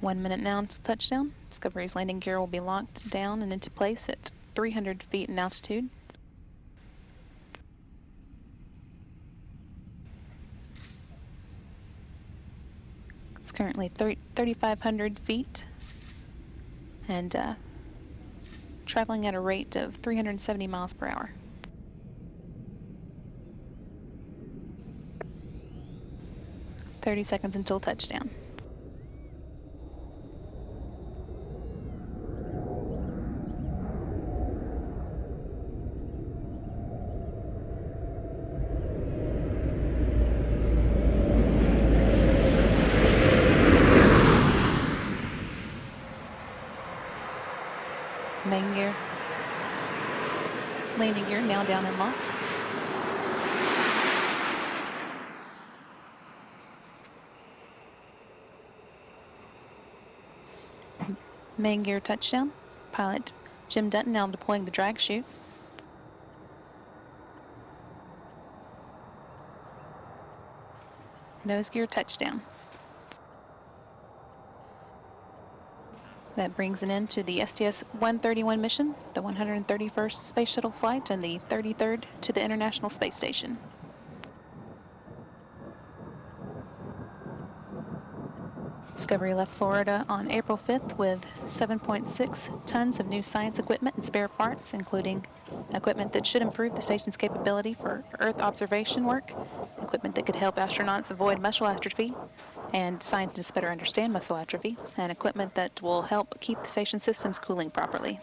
1 minute now until touchdown. Discovery's landing gear will be locked down and into place at 300 feet in altitude. It's currently 3,500 feet and traveling at a rate of 370 miles per hour. "30 seconds until touchdown." Main gear, landing gear now down and locked. Main gear touchdown. Pilot Jim Dutton now deploying the drag chute. Nose gear touchdown. That brings an end to the STS-131 mission, the 131st Space Shuttle flight, and the 33rd to the International Space Station. Discovery left Florida on April 5th with 7.6 tons of new science equipment and spare parts, including equipment that should improve the station's capability for Earth observation work, equipment that could help astronauts avoid muscle atrophy and scientists better understand muscle atrophy, and equipment that will help keep the station systems cooling properly.